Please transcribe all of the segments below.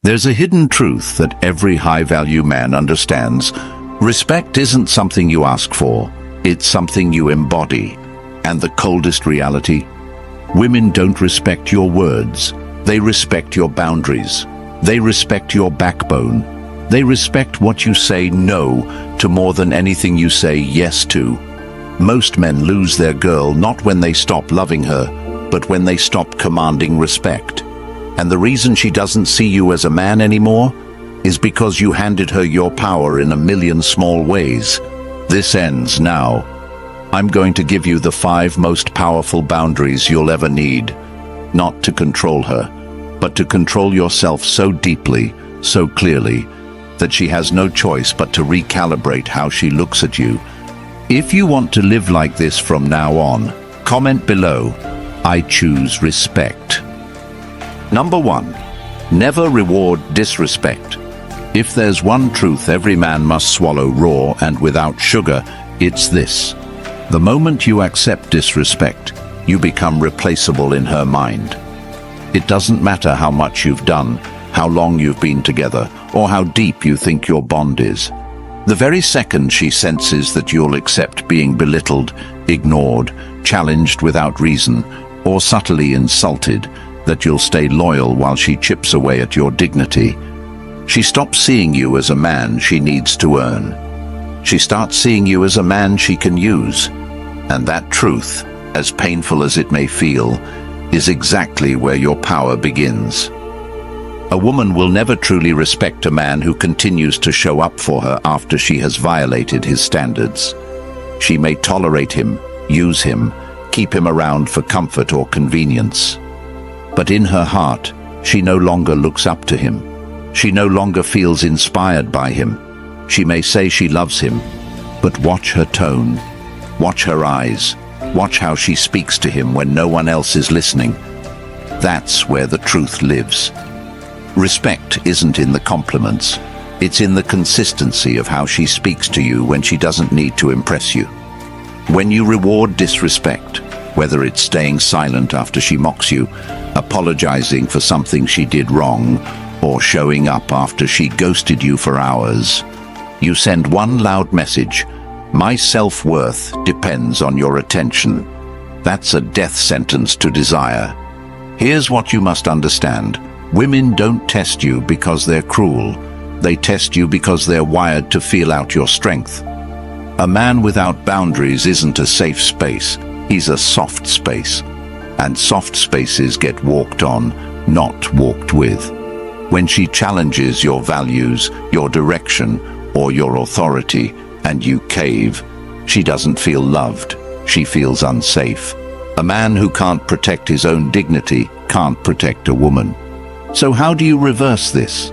There's a hidden truth that every high-value man understands. Respect isn't something you ask for, it's something you embody. And the coldest reality? Women don't respect your words. They respect your boundaries. They respect your backbone. They respect what you say no to more than anything you say yes to. Most men lose their girl not when they stop loving her, but when they stop commanding respect. And the reason she doesn't see you as a man anymore is because you handed her your power in a million small ways. This ends now. I'm going to give you the 5 most powerful boundaries you'll ever need. Not to control her, but to control yourself so deeply, so clearly, that she has no choice but to recalibrate how she looks at you. If you want to live like this from now on, comment below, I choose respect. Number 1. Never reward disrespect. If there's one truth every man must swallow raw and without sugar, it's this. The moment you accept disrespect, you become replaceable in her mind. It doesn't matter how much you've done, how long you've been together, or how deep you think your bond is. The very second she senses that you'll accept being belittled, ignored, challenged without reason, or subtly insulted, that you'll stay loyal while she chips away at your dignity. She stops seeing you as a man she needs to earn. She starts seeing you as a man she can use. And that truth, as painful as it may feel, is exactly where your power begins. A woman will never truly respect a man who continues to show up for her after she has violated his standards. She may tolerate him, use him, keep him around for comfort or convenience. But in her heart, she no longer looks up to him. She no longer feels inspired by him. She may say she loves him, but watch her tone, watch her eyes, watch how she speaks to him when no one else is listening. That's where the truth lives. Respect isn't in the compliments. It's in the consistency of how she speaks to you when she doesn't need to impress you. When you reward disrespect, whether it's staying silent after she mocks you, apologizing for something she did wrong, or showing up after she ghosted you for hours, you send one loud message: my self-worth depends on your attention. That's a death sentence to desire. Here's what you must understand. Women don't test you because they're cruel. They test you because they're wired to feel out your strength. A man without boundaries isn't a safe space. He's a soft space. And soft spaces get walked on, not walked with. When she challenges your values, your direction, or your authority, and you cave, she doesn't feel loved. She feels unsafe. A man who can't protect his own dignity can't protect a woman. So how do you reverse this?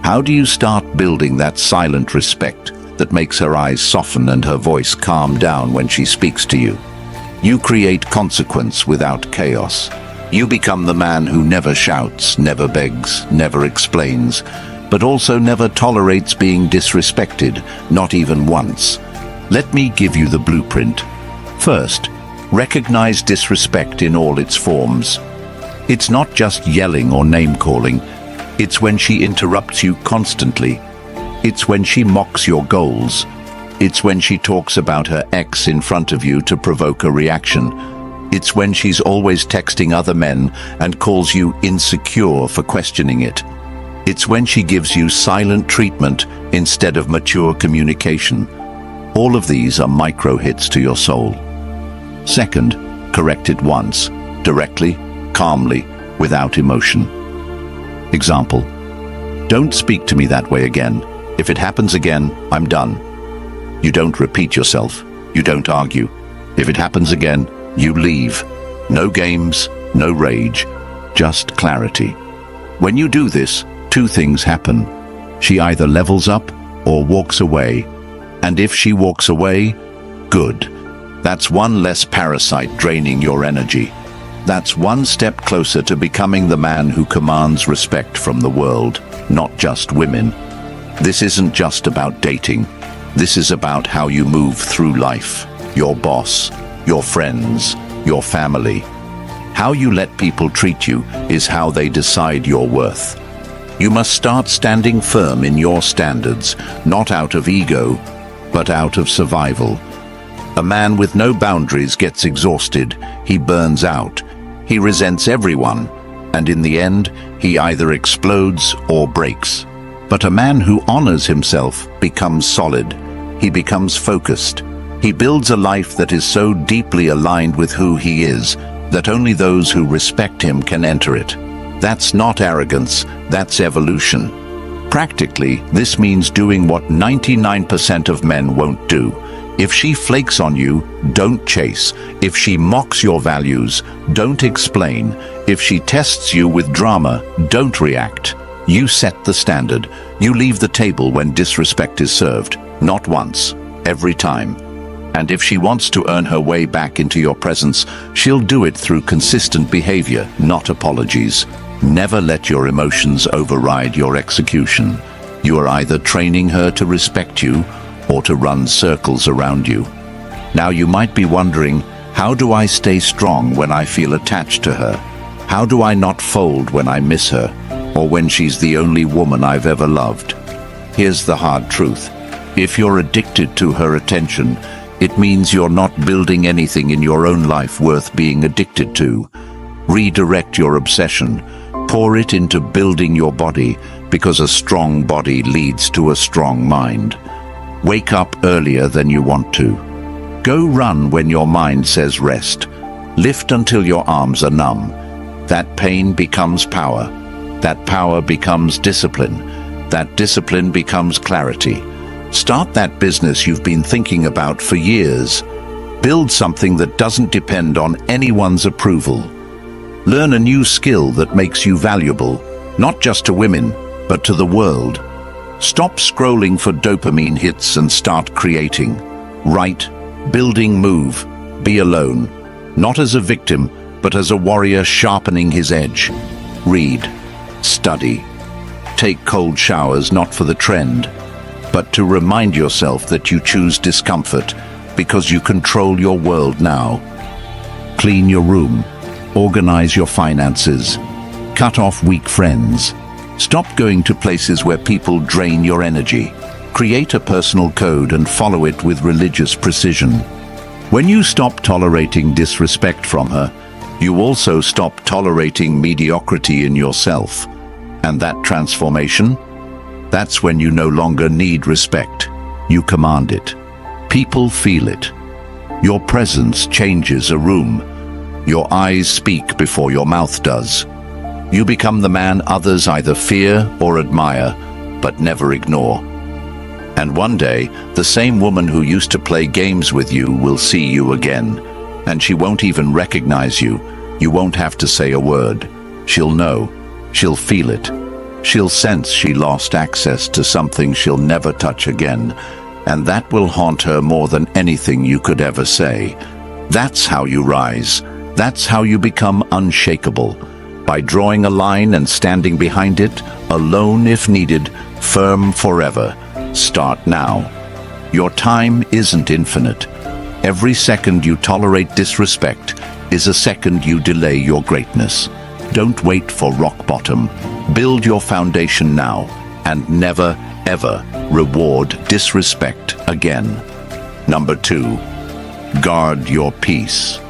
How do you start building that silent respect that makes her eyes soften and her voice calm down when she speaks to you? You create consequence without chaos. You become the man who never shouts, never begs, never explains, but also never tolerates being disrespected, not even once. Let me give you the blueprint. First, recognize disrespect in all its forms. It's not just yelling or name-calling. It's when she interrupts you constantly. It's when she mocks your goals. It's when she talks about her ex in front of you to provoke a reaction. It's when she's always texting other men and calls you insecure for questioning it. It's when she gives you silent treatment instead of mature communication. All of these are micro hits to your soul. Second, correct it once, directly, calmly, without emotion. Example: don't speak to me that way again. If it happens again, I'm done. You don't repeat yourself. You don't argue. If it happens again, you leave. No games, no rage, just clarity. When you do this, 2 things happen. She either levels up or walks away. And if she walks away, good. That's one less parasite draining your energy. That's one step closer to becoming the man who commands respect from the world, not just women. This isn't just about dating. This is about how you move through life, your boss, your friends, your family. How you let people treat you is how they decide your worth. You must start standing firm in your standards, not out of ego, but out of survival. A man with no boundaries gets exhausted, he burns out, he resents everyone, and in the end, he either explodes or breaks. But a man who honors himself becomes solid, he becomes focused. He builds a life that is so deeply aligned with who he is that only those who respect him can enter it. That's not arrogance, that's evolution. Practically, this means doing what 99% of men won't do. If she flakes on you, don't chase. If she mocks your values, don't explain. If she tests you with drama, don't react. You set the standard. You leave the table when disrespect is served. Not once, every time. And if she wants to earn her way back into your presence, she'll do it through consistent behavior, not apologies. Never let your emotions override your execution. You are either training her to respect you or to run circles around you. Now you might be wondering, how do I stay strong when I feel attached to her? How do I not fold when I miss her, or when she's the only woman I've ever loved? Here's the hard truth. If you're addicted to her attention, it means you're not building anything in your own life worth being addicted to. Redirect your obsession. Pour it into building your body, because a strong body leads to a strong mind. Wake up earlier than you want to. Go run when your mind says rest. Lift until your arms are numb. That pain becomes power. That power becomes discipline. That discipline becomes clarity. Start that business you've been thinking about for years. Build something that doesn't depend on anyone's approval. Learn a new skill that makes you valuable, not just to women, but to the world. Stop scrolling for dopamine hits and start creating. Write, building, move, be alone. Not as a victim, but as a warrior sharpening his edge. Read, study. Take cold showers not for the trend, but to remind yourself that you choose discomfort because you control your world now. Clean your room. Organize your finances. Cut off weak friends. Stop going to places where people drain your energy. Create a personal code and follow it with religious precision. When you stop tolerating disrespect from her, you also stop tolerating mediocrity in yourself. And that transformation? That's when you no longer need respect. You command it. People feel it. Your presence changes a room. Your eyes speak before your mouth does. You become the man others either fear or admire, but never ignore. And one day, the same woman who used to play games with you will see you again, and she won't even recognize you. You won't have to say a word. She'll know. She'll feel it. She'll sense she lost access to something she'll never touch again, and that will haunt her more than anything you could ever say. That's how you rise. That's how you become unshakable. By drawing a line and standing behind it, alone if needed, firm forever. Start now. Your time isn't infinite. Every second you tolerate disrespect is a second you delay your greatness. Don't wait for rock bottom. Build your foundation now, and never, ever reward disrespect again. Number 2, guard your peace.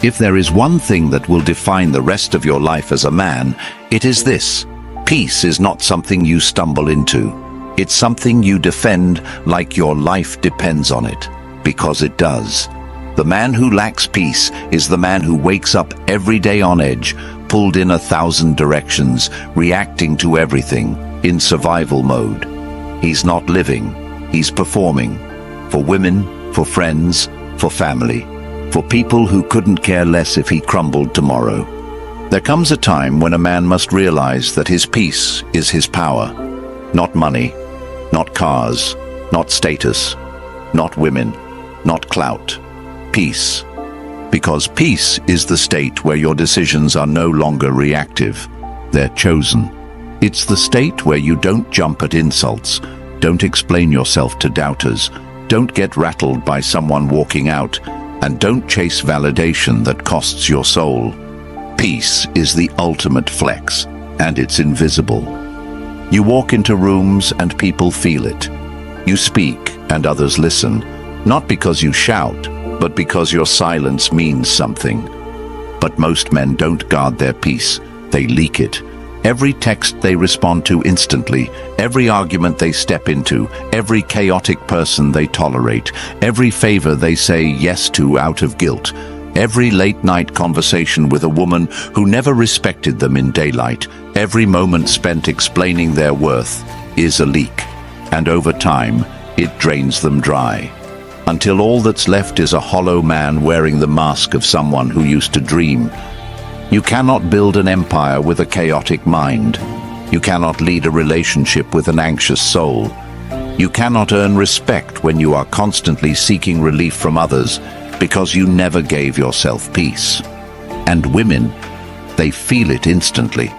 If there is one thing that will define the rest of your life as a man, it is this. Peace is not something you stumble into. It's something you defend like your life depends on it, because it does. The man who lacks peace is the man who wakes up every day on edge, pulled in 1,000 directions, reacting to everything, in survival mode. He's not living, he's performing. For women, for friends, for family. For people who couldn't care less if he crumbled tomorrow. There comes a time when a man must realize that his peace is his power. Not money, not cars, not status, not women, not clout. Peace. Because peace is the state where your decisions are no longer reactive. They're chosen. It's the state where you don't jump at insults, don't explain yourself to doubters, don't get rattled by someone walking out, and don't chase validation that costs your soul. Peace is the ultimate flex, and it's invisible. You walk into rooms and people feel it. You speak and others listen, not because you shout, but because your silence means something. But most men don't guard their peace, they leak it. Every text they respond to instantly, every argument they step into, every chaotic person they tolerate, every favor they say yes to out of guilt, every late-night conversation with a woman who never respected them in daylight, every moment spent explaining their worth is a leak, and over time, it drains them dry. Until all that's left is a hollow man wearing the mask of someone who used to dream. You cannot build an empire with a chaotic mind. You cannot lead a relationship with an anxious soul. You cannot earn respect when you are constantly seeking relief from others because you never gave yourself peace. And women, they feel it instantly.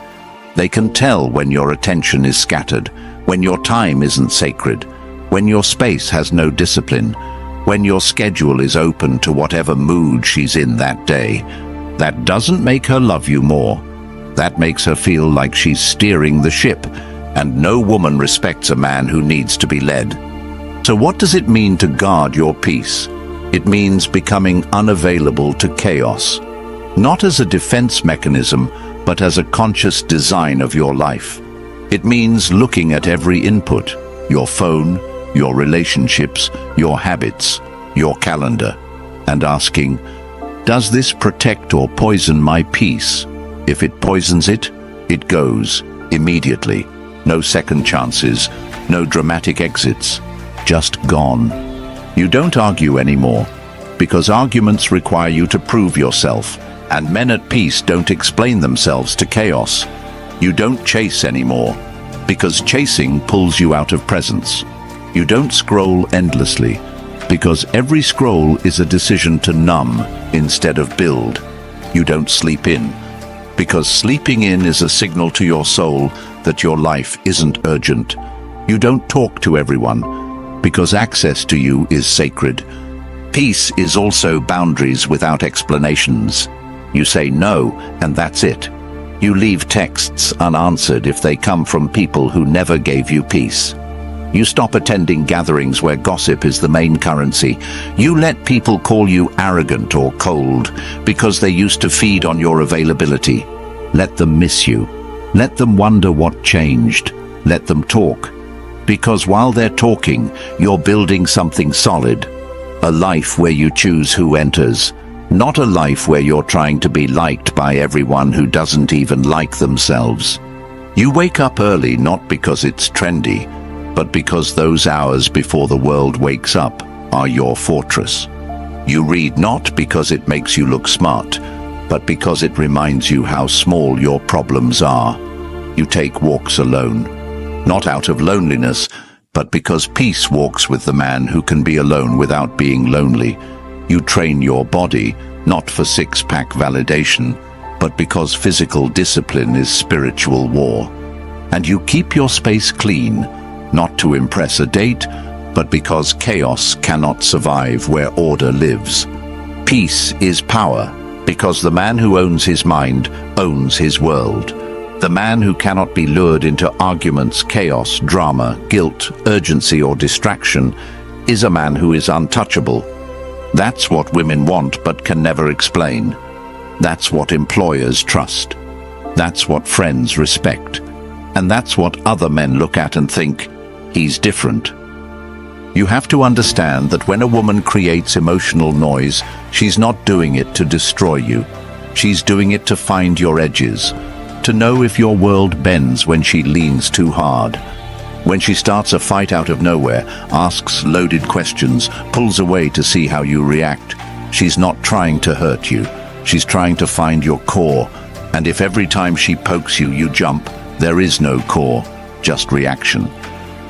They can tell when your attention is scattered, when your time isn't sacred, when your space has no discipline, when your schedule is open to whatever mood she's in that day. That doesn't make her love you more. That makes her feel like she's steering the ship, and no woman respects a man who needs to be led. So what does it mean to guard your peace? It means becoming unavailable to chaos, not as a defense mechanism, but as a conscious design of your life. It means looking at every input, your phone, your relationships, your habits, your calendar, and asking, does this protect or poison my peace? If it poisons it, it goes immediately. No second chances, no dramatic exits, just gone. You don't argue anymore, because arguments require you to prove yourself, and men at peace don't explain themselves to chaos. You don't chase anymore, because chasing pulls you out of presence. You don't scroll endlessly, because every scroll is a decision to numb instead of build. You don't sleep in, because sleeping in is a signal to your soul that your life isn't urgent. You don't talk to everyone, because access to you is sacred. Peace is also boundaries without explanations. You say no, and that's it. You leave texts unanswered if they come from people who never gave you peace. You stop attending gatherings where gossip is the main currency. You let people call you arrogant or cold because they used to feed on your availability. Let them miss you. Let them wonder what changed. Let them talk. Because while they're talking, you're building something solid. A life where you choose who enters. Not a life where you're trying to be liked by everyone who doesn't even like themselves. You wake up early not because it's trendy, but because those hours before the world wakes up are your fortress. You read not because it makes you look smart, but because it reminds you how small your problems are. You take walks alone, not out of loneliness, but because peace walks with the man who can be alone without being lonely. You train your body, not for six-pack validation, but because physical discipline is spiritual war. And you keep your space clean, not to impress a date, but because chaos cannot survive where order lives. Peace is power, because the man who owns his mind owns his world. The man who cannot be lured into arguments, chaos, drama, guilt, urgency, or distraction is a man who is untouchable. That's what women want but can never explain. That's what employers trust. That's what friends respect. And that's what other men look at and think, he's different. You have to understand that when a woman creates emotional noise, she's not doing it to destroy you. She's doing it to find your edges, to know if your world bends when she leans too hard. When she starts a fight out of nowhere, asks loaded questions, pulls away to see how you react, she's not trying to hurt you. She's trying to find your core. And if every time she pokes you, you jump, there is no core, just reaction.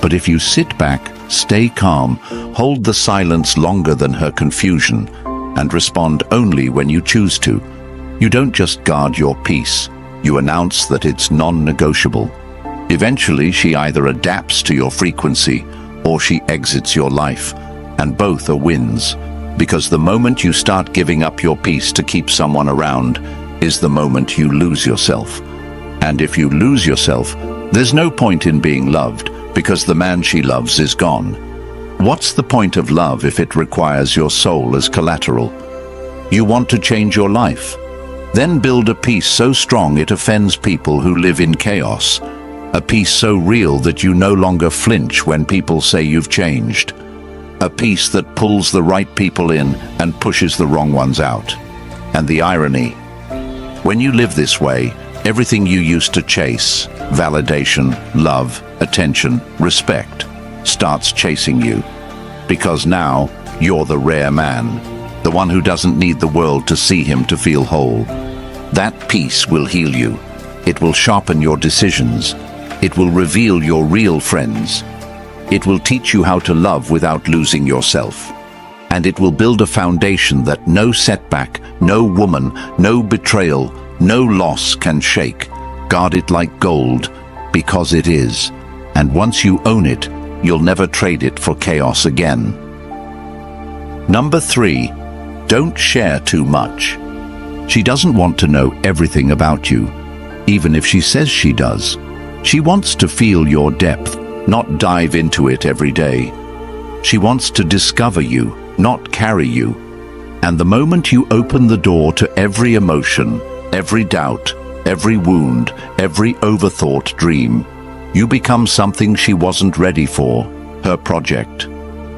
But if you sit back, stay calm, hold the silence longer than her confusion, and respond only when you choose to, you don't just guard your peace, you announce that it's non-negotiable. Eventually, she either adapts to your frequency or she exits your life, and both are wins, because the moment you start giving up your peace to keep someone around is the moment you lose yourself. And if you lose yourself, There's no point in being loved because the man she loves is gone. What's the point of love if it requires your soul as collateral? You want to change your life? Then build a peace so strong it offends people who live in chaos. A peace so real that you no longer flinch when people say you've changed. A peace that pulls the right people in and pushes the wrong ones out. And the irony, when you live this way, everything you used to chase, validation, love, attention, respect, starts chasing you. Because now, you're the rare man, the one who doesn't need the world to see him to feel whole. That peace will heal you. It will sharpen your decisions. It will reveal your real friends. It will teach you how to love without losing yourself. And it will build a foundation that no setback, no woman, no betrayal, no loss can shake. Guard it like gold, because it is. And once you own it, you'll never trade it for chaos again. Number 3, don't share too much. She doesn't want to know everything about you, even if she says she does. She wants to feel your depth, not dive into it every day. She wants to discover you, not carry you. And the moment you open the door to every emotion, every doubt, every wound, every overthought dream, you become something she wasn't ready for, her project.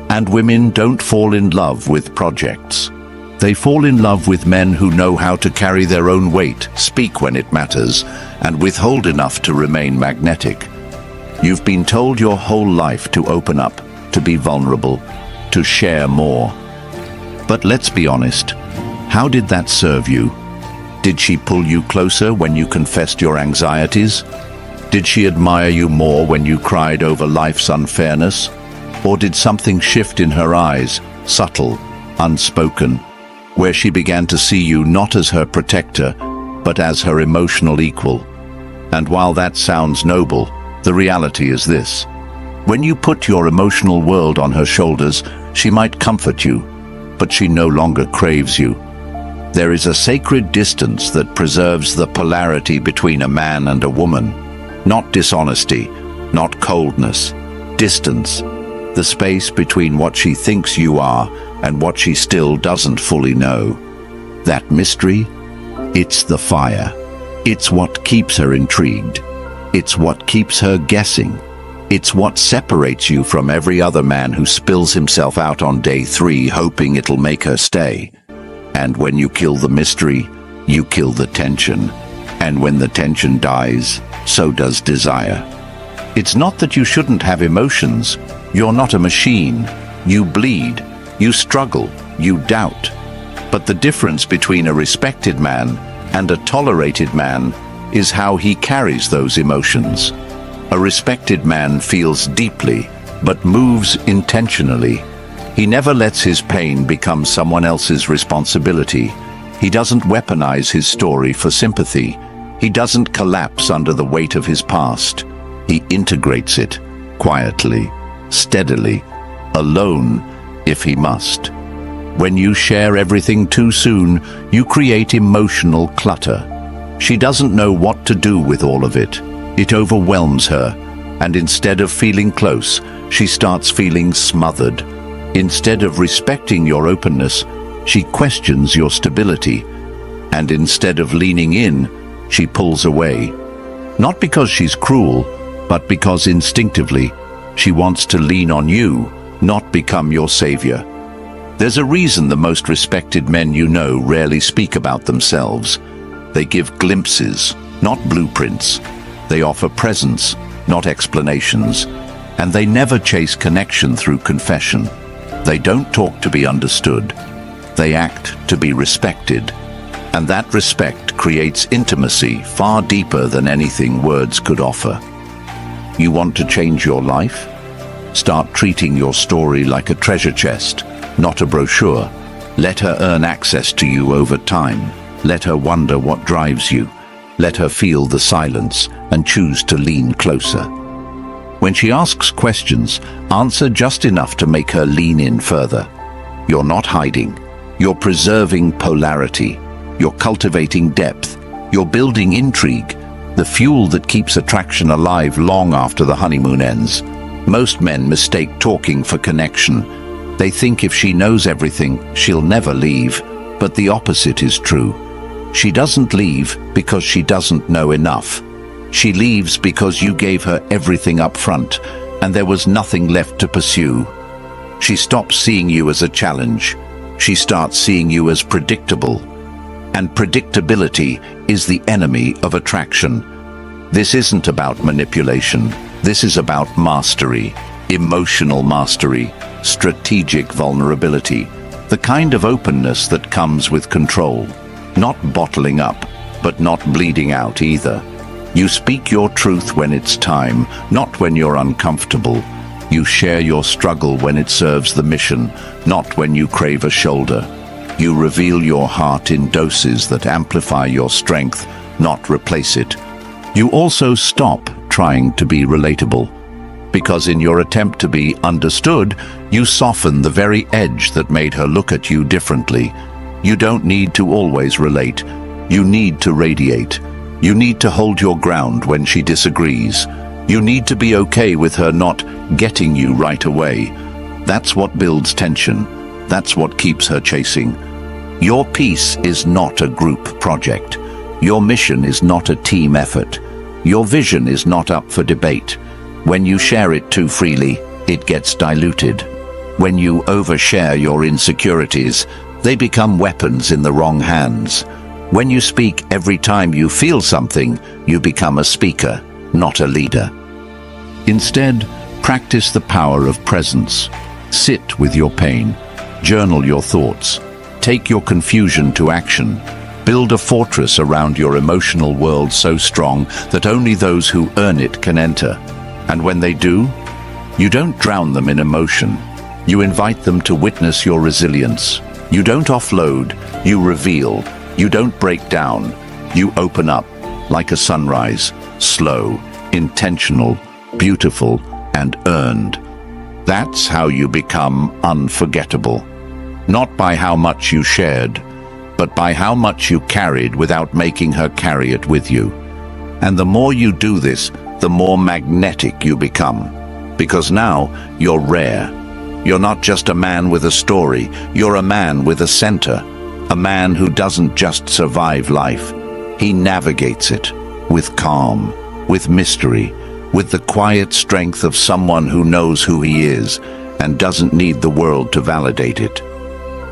And women don't fall in love with projects. They fall in love with men who know how to carry their own weight, speak when it matters, and withhold enough to remain magnetic. You've been told your whole life to open up, to be vulnerable, to share more. But let's be honest, how did that serve you? Did she pull you closer when you confessed your anxieties? Did she admire you more when you cried over life's unfairness? Or did something shift in her eyes, subtle, unspoken, where she began to see you not as her protector, but as her emotional equal? And while that sounds noble, the reality is this. When you put your emotional world on her shoulders, she might comfort you, but she no longer craves you. There is a sacred distance that preserves the polarity between a man and a woman. Not dishonesty, not coldness. Distance. The space between what she thinks you are and what she still doesn't fully know. That mystery? It's the fire. It's what keeps her intrigued. It's what keeps her guessing. It's what separates you from every other man who spills himself out on day 3 hoping it'll make her stay. And when you kill the mystery, you kill the tension. And when the tension dies, so does desire. It's not that you shouldn't have emotions. You're not a machine. You bleed. You struggle. You doubt. But the difference between a respected man and a tolerated man is how he carries those emotions. A respected man feels deeply, but moves intentionally. He never lets his pain become someone else's responsibility. He doesn't weaponize his story for sympathy. He doesn't collapse under the weight of his past. He integrates it, quietly, steadily, alone, if he must. When you share everything too soon, you create emotional clutter. She doesn't know what to do with all of it. It overwhelms her, and instead of feeling close, she starts feeling smothered. Instead of respecting your openness, she questions your stability. And instead of leaning in, she pulls away. Not because she's cruel, but because instinctively, she wants to lean on you, not become your savior. There's a reason the most respected men you know rarely speak about themselves. They give glimpses, not blueprints. They offer presence, not explanations. And they never chase connection through confession. They don't talk to be understood. They act to be respected. And that respect creates intimacy far deeper than anything words could offer. You want to change your life? Start treating your story like a treasure chest, not a brochure. Let her earn access to you over time. Let her wonder what drives you. Let her feel the silence and choose to lean closer. When she asks questions, answer just enough to make her lean in further. You're not hiding. You're preserving polarity. You're cultivating depth. You're building intrigue. the fuel that keeps attraction alive long after the honeymoon ends. Most men mistake talking for connection. They think if she knows everything, she'll never leave, but the opposite is true. She doesn't leave because she doesn't know enough. She leaves because you gave her everything up front, and there was nothing left to pursue. She stops seeing you as a challenge. She starts seeing you as predictable. And predictability is the enemy of attraction. This isn't about manipulation. This is about mastery, emotional mastery, strategic vulnerability, the kind of openness that comes with control. Not bottling up, but not bleeding out either. You speak your truth when it's time, not when you're uncomfortable. You share your struggle when it serves the mission, not when you crave a shoulder. You reveal your heart in doses that amplify your strength, not replace it. You also stop trying to be relatable, because in your attempt to be understood, you soften the very edge that made her look at you differently. You don't need to always relate. You need to radiate. You need to hold your ground when she disagrees. You need to be okay with her not getting you right away. That's what builds tension. That's what keeps her chasing. Your peace is not a group project. Your mission is not a team effort. Your vision is not up for debate. When you share it too freely, it gets diluted. When you overshare your insecurities, they become weapons in the wrong hands. When you speak every time you feel something, you become a speaker, not a leader. Instead, practice the power of presence. Sit with your pain. Journal your thoughts. Take your confusion to action. Build a fortress around your emotional world so strong that only those who earn it can enter. And when they do, you don't drown them in emotion. You invite them to witness your resilience. You don't offload, you reveal. You don't break down, you open up, like a sunrise, slow, intentional, beautiful, and earned. That's how you become unforgettable. Not by how much you shared, but by how much you carried without making her carry it with you. And the more you do this, the more magnetic you become. Because now, you're rare. You're not just a man with a story, you're a man with a center. A man who doesn't just survive life. He navigates it, with calm, with mystery, with the quiet strength of someone who knows who he is and doesn't need the world to validate it.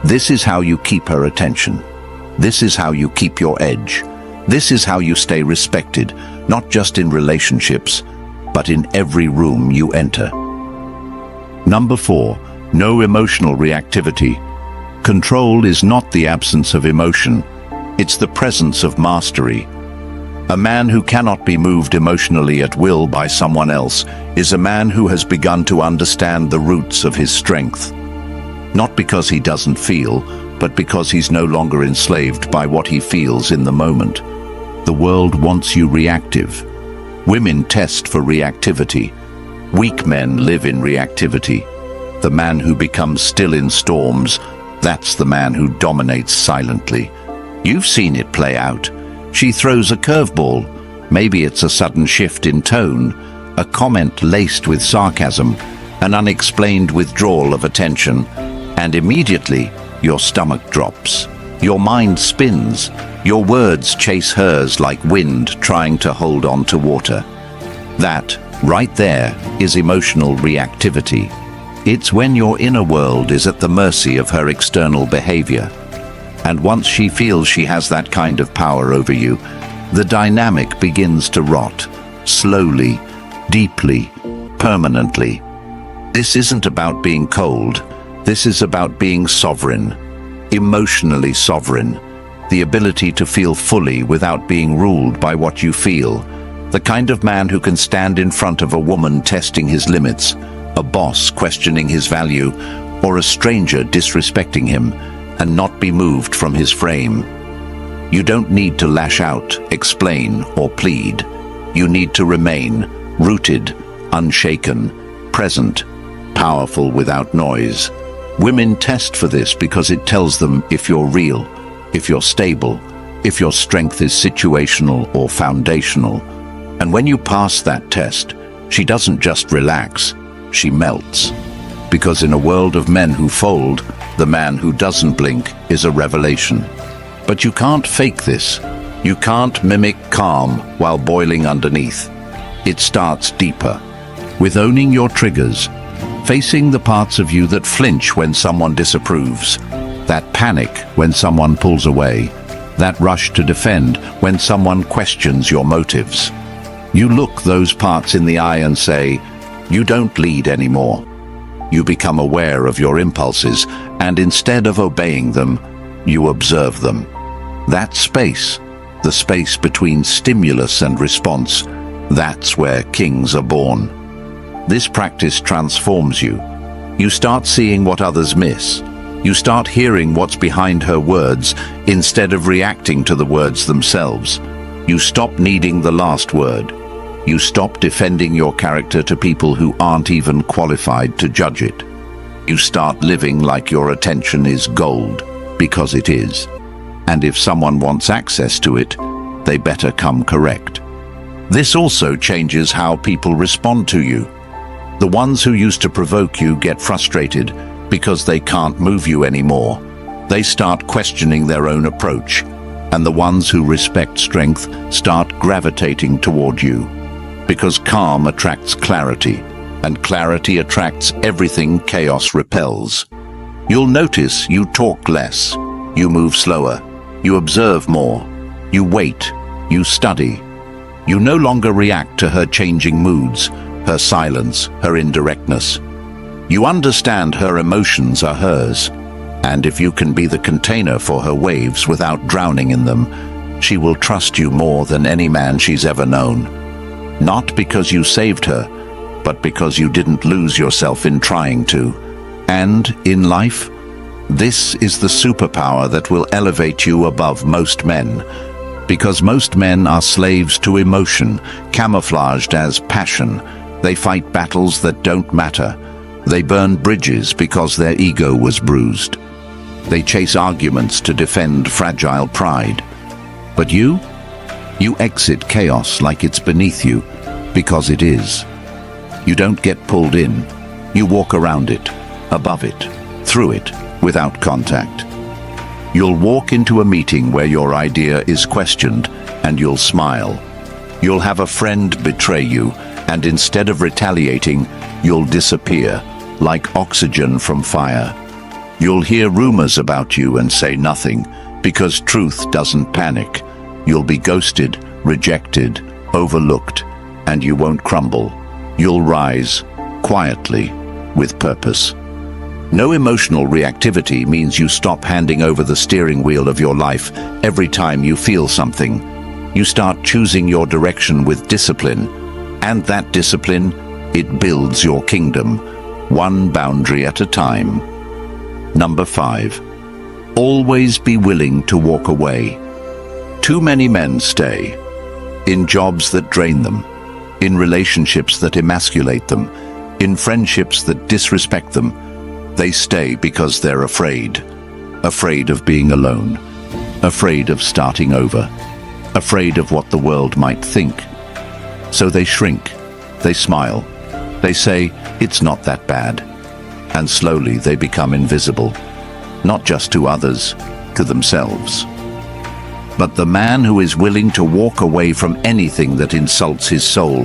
This is how you keep her attention. This is how you keep your edge. This is how you stay respected, not just in relationships, but in every room you enter. Number 4, no emotional reactivity. Control is not the absence of emotion, it's the presence of mastery. A man who cannot be moved emotionally at will by someone else is a man who has begun to understand the roots of his strength. Not because he doesn't feel, but because he's no longer enslaved by what he feels in the moment. The world wants you reactive. Women test for reactivity. Weak men live in reactivity. The man who becomes still in storms, that's the man who dominates silently. You've seen it play out. She throws a curveball. Maybe it's a sudden shift in tone, a comment laced with sarcasm, an unexplained withdrawal of attention, and immediately your stomach drops. Your mind spins. Your words chase hers like wind trying to hold on to water. That, right there, is emotional reactivity. It's when your inner world is at the mercy of her external behavior. And once she feels she has that kind of power over you, the dynamic begins to rot, slowly, deeply, permanently. This isn't about being cold. This is about being sovereign, emotionally sovereign, the ability to feel fully without being ruled by what you feel, the kind of man who can stand in front of a woman testing his limits, a boss questioning his value, or a stranger disrespecting him, and not be moved from his frame. You don't need to lash out, explain, or plead. You need to remain rooted, unshaken, present, powerful without noise. Women test for this because it tells them if you're real, if you're stable, if your strength is situational or foundational. And when you pass that test, she doesn't just relax, she melts. Because in a world of men who fold, the man who doesn't blink is a revelation. But you can't fake this. You can't mimic calm while boiling underneath. It starts deeper, with owning your triggers, facing the parts of you that flinch when someone disapproves, that panic when someone pulls away, that rush to defend when someone questions your motives. You look those parts in the eye and say, you don't lead anymore. You become aware of your impulses, and instead of obeying them, you observe them. That space, the space between stimulus and response, that's where kings are born. This practice transforms you. You start seeing what others miss. You start hearing what's behind her words instead of reacting to the words themselves. You stop needing the last word. You stop defending your character to people who aren't even qualified to judge it. You start living like your attention is gold, because it is. And if someone wants access to it, they better come correct. This also changes how people respond to you. The ones who used to provoke you get frustrated because they can't move you anymore. They start questioning their own approach, and the ones who respect strength start gravitating toward you. Because calm attracts clarity, and clarity attracts everything chaos repels. You'll notice you talk less, you move slower, you observe more, you wait, you study. You no longer react to her changing moods, her silence, her indirectness. You understand her emotions are hers, and if you can be the container for her waves without drowning in them, she will trust you more than any man she's ever known. Not because you saved her, but because you didn't lose yourself in trying to. And in life, this is the superpower that will elevate you above most men. Because most men are slaves to emotion, camouflaged as passion. They fight battles that don't matter. They burn bridges because their ego was bruised. They chase arguments to defend fragile pride. But you exit chaos like it's beneath you, because it is. You don't get pulled in. You walk around it, above it, through it, without contact. You'll walk into a meeting where your idea is questioned, and you'll smile. You'll have a friend betray you, and instead of retaliating, you'll disappear, like oxygen from fire. You'll hear rumors about you and say nothing, because truth doesn't panic. You'll be ghosted, rejected, overlooked, and you won't crumble. You'll rise, quietly, with purpose. No emotional reactivity means you stop handing over the steering wheel of your life every time you feel something. You start choosing your direction with discipline, and that discipline, it builds your kingdom, one boundary at a time. Number 5. Always be willing to walk away. Too many men stay in jobs that drain them, in relationships that emasculate them, in friendships that disrespect them. They stay because they're afraid. Afraid of being alone. Afraid of starting over. Afraid of what the world might think. So they shrink. They smile. They say, it's not that bad. And slowly they become invisible. Not just to others, to themselves. But the man who is willing to walk away from anything that insults his soul,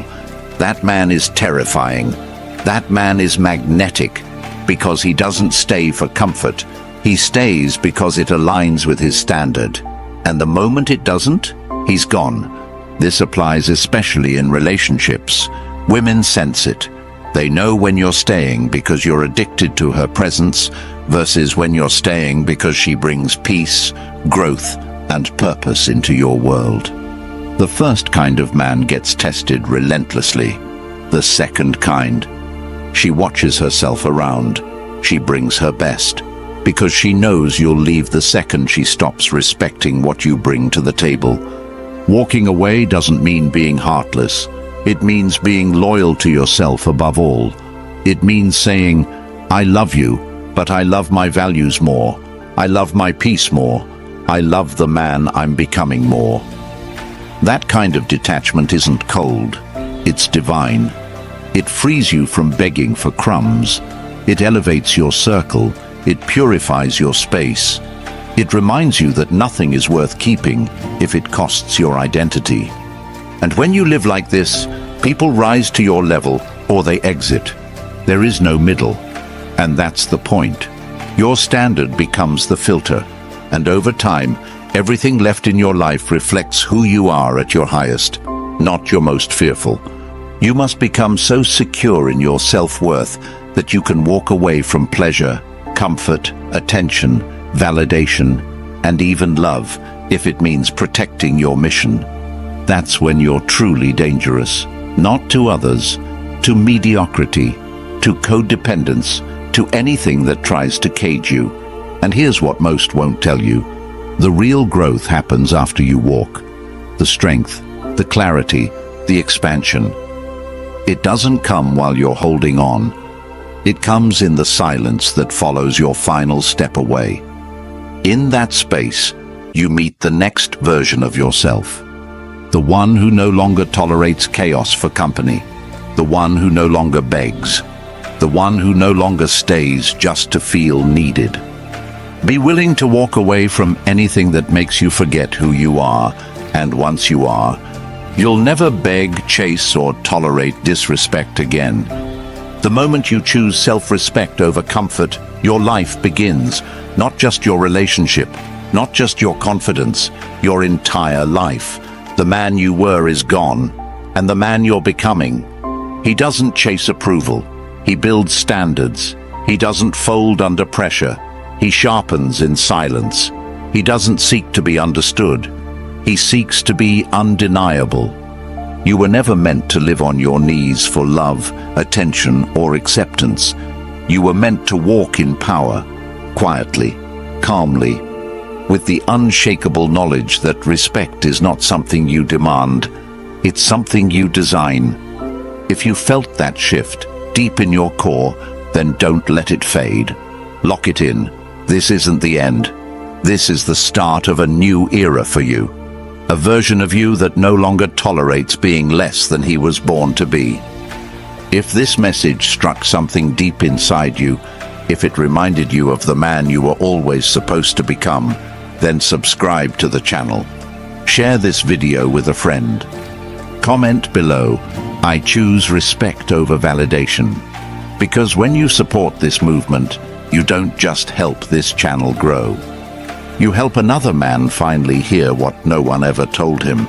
that man is terrifying. That man is magnetic, because he doesn't stay for comfort. He stays because it aligns with his standard. And the moment it doesn't, he's gone. This applies especially in relationships. Women sense it. They know when you're staying because you're addicted to her presence versus when you're staying because she brings peace, growth, and purpose into your world. The first kind of man gets tested relentlessly. The second kind, she watches herself around. She brings her best, because she knows you'll leave the second she stops respecting what you bring to the table. Walking away doesn't mean being heartless. It means being loyal to yourself above all. It means saying, I love you, but I love my values more. I love my peace more. I love the man I'm becoming more. That kind of detachment isn't cold, it's divine. It frees you from begging for crumbs. It elevates your circle. It purifies your space. It reminds you that nothing is worth keeping if it costs your identity. And when you live like this, people rise to your level or they exit. There is no middle. And that's the point. Your standard becomes the filter. And over time, everything left in your life reflects who you are at your highest, not your most fearful. You must become so secure in your self-worth that you can walk away from pleasure, comfort, attention, validation, and even love, if it means protecting your mission. That's when you're truly dangerous, not to others, to mediocrity, to codependence, to anything that tries to cage you. And here's what most won't tell you. The real growth happens after you walk. The strength, the clarity, the expansion. It doesn't come while you're holding on. It comes in the silence that follows your final step away. In that space, you meet the next version of yourself. The one who no longer tolerates chaos for company. The one who no longer begs. The one who no longer stays just to feel needed. Be willing to walk away from anything that makes you forget who you are, and once you are, you'll never beg, chase, or tolerate disrespect again. The moment you choose self-respect over comfort, your life begins. Not just your relationship, not just your confidence, your entire life. The man you were is gone, and the man you're becoming. He doesn't chase approval. He builds standards. He doesn't fold under pressure. He sharpens in silence. He doesn't seek to be understood. He seeks to be undeniable. You were never meant to live on your knees for love, attention, or acceptance. You were meant to walk in power, quietly, calmly, with the unshakable knowledge that respect is not something you demand, it's something you design. If you felt that shift deep in your core, then don't let it fade. Lock it in. This isn't the end. This is the start of a new era for you. A version of you that no longer tolerates being less than he was born to be. If this message struck something deep inside you, if it reminded you of the man you were always supposed to become, then subscribe to the channel. Share this video with a friend. Comment below, I choose respect over validation. Because when you support this movement, you don't just help this channel grow. You help another man finally hear what no one ever told him.